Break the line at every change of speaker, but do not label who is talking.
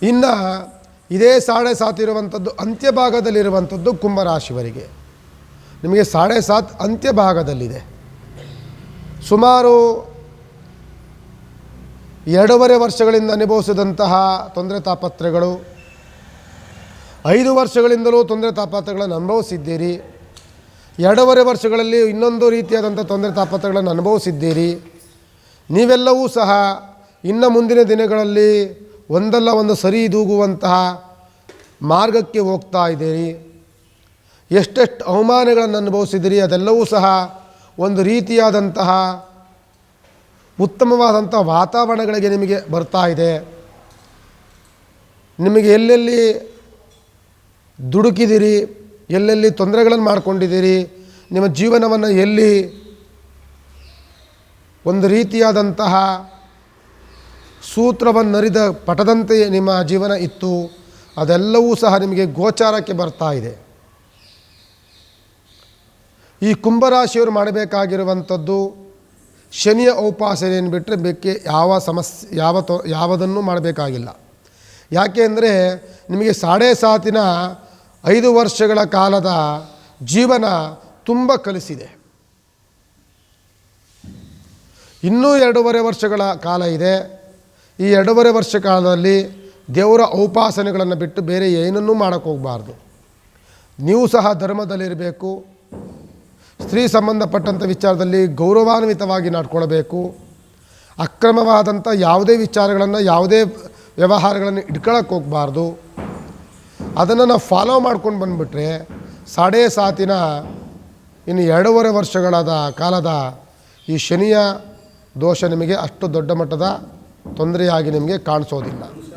ಇನ್ನು ಇದೇ 7.5 ಇರುವಂಥದ್ದು ಅಂತ್ಯಭಾಗದಲ್ಲಿರುವಂಥದ್ದು ಕುಂಭರಾಶಿಯವರಿಗೆ. ನಿಮಗೆ 7.5 ಅಂತ್ಯಭಾಗದಲ್ಲಿದೆ. ಸುಮಾರು 2.5 ವರ್ಷಗಳಿಂದ ಅನುಭವಿಸಿದಂತಹ ತೊಂದರೆ ತಾಪತ್ರೆಗಳು, 5 ವರ್ಷಗಳಿಂದಲೂ ತೊಂದರೆ ತಾಪತ್ರೆಗಳನ್ನು ಅನುಭವಿಸಿದ್ದೀರಿ. 2.5 ವರ್ಷಗಳಲ್ಲಿ ಇನ್ನೊಂದು ರೀತಿಯಾದಂಥ ತೊಂದರೆ ತಾಪತ್ರೆಗಳನ್ನು ಅನುಭವಿಸಿದ್ದೀರಿ. ನೀವೆಲ್ಲವೂ ಸಹ ಇನ್ನು ಮುಂದಿನ ದಿನಗಳಲ್ಲಿ ಒಂದಲ್ಲ ಒಂದು ಸರಿದೂಗುವಂತಹ ಮಾರ್ಗಕ್ಕೆ ಹೋಗ್ತಾ ಇದ್ದೀರಿ. ಎಷ್ಟೆಷ್ಟು ಅವಮಾನಗಳನ್ನು ಅನುಭವಿಸಿದಿರಿ ಅದೆಲ್ಲವೂ ಸಹ ಒಂದು ರೀತಿಯಾದಂತಹ ಉತ್ತಮವಾದಂಥ ವಾತಾವರಣಗಳಿಗೆ ನಿಮಗೆ ಬರ್ತಾ ಇದೆ. ನಿಮಗೆ ಎಲ್ಲೆಲ್ಲಿ ದುಡುಕಿದಿರಿ, ಎಲ್ಲೆಲ್ಲಿ ತೊಂದರೆಗಳನ್ನು ಮಾಡಿಕೊಂಡಿದ್ದೀರಿ, ನಿಮ್ಮ ಜೀವನವನ್ನು ಎಲ್ಲಿ ಒಂದು ರೀತಿಯಾದಂತಹ ಸೂತ್ರವನ್ನರಿದ ಪಟದಂತೆ ನಿಮ್ಮ ಜೀವನ ಇತ್ತು, ಅದೆಲ್ಲವೂ ಸಹ ನಿಮಗೆ ಗೋಚಾರಕ್ಕೆ ಬರ್ತಾ ಇದೆ. ಈ ಕುಂಭರಾಶಿಯವರು ಮಾಡಬೇಕಾಗಿರುವಂಥದ್ದು ಶನಿಯ ಉಪಾಸನೆಯನ್ನು ಬಿಟ್ಟರೆ ಬೇಕೆ ಯಾವುದನ್ನು ಮಾಡಬೇಕಾಗಿಲ್ಲ. ಯಾಕೆ ಅಂದರೆ ನಿಮಗೆ 7.5 5 ವರ್ಷಗಳ ಕಾಲದ ಜೀವನ ತುಂಬ ಕಲಿಸಿದೆ. ಇನ್ನೂ 2.5 ವರ್ಷಗಳ ಕಾಲ ಇದೆ. ಈ 2.5 ವರ್ಷ ಕಾಲದಲ್ಲಿ ದೇವರ ಉಪಾಸನೆಗಳನ್ನು ಬಿಟ್ಟು ಬೇರೆ ಏನನ್ನೂ ಮಾಡೋಕ್ಕೆ ಹೋಗಬಾರ್ದು. ನೀವು ಸಹ ಧರ್ಮದಲ್ಲಿರಬೇಕು. ಸ್ತ್ರೀ ಸಂಬಂಧಪಟ್ಟಂಥ ವಿಚಾರದಲ್ಲಿ ಗೌರವಾನ್ವಿತವಾಗಿ ನಡ್ಕೊಳ್ಬೇಕು. ಅಕ್ರಮವಾದಂಥ ಯಾವುದೇ ವಿಚಾರಗಳನ್ನು, ಯಾವುದೇ ವ್ಯವಹಾರಗಳನ್ನು ಇಟ್ಕೊಳ್ಳೋಕ್ಕೆ ಹೋಗಬಾರ್ದು. ಅದನ್ನು ನಾವು ಫಾಲೋ ಮಾಡ್ಕೊಂಡು ಬಂದುಬಿಟ್ರೆ 7.5 ಇನ್ನು 2.5 ವರ್ಷಗಳಾದ ಕಾಲದ ಈ ಶನಿಯ ದೋಷ ನಿಮಗೆ ಅಷ್ಟು ದೊಡ್ಡ ಮಟ್ಟದ ತೊಂದರೆಯಾಗಿ ನಿಮಗೆ ಕಾಣಿಸೋದಿಲ್ಲ.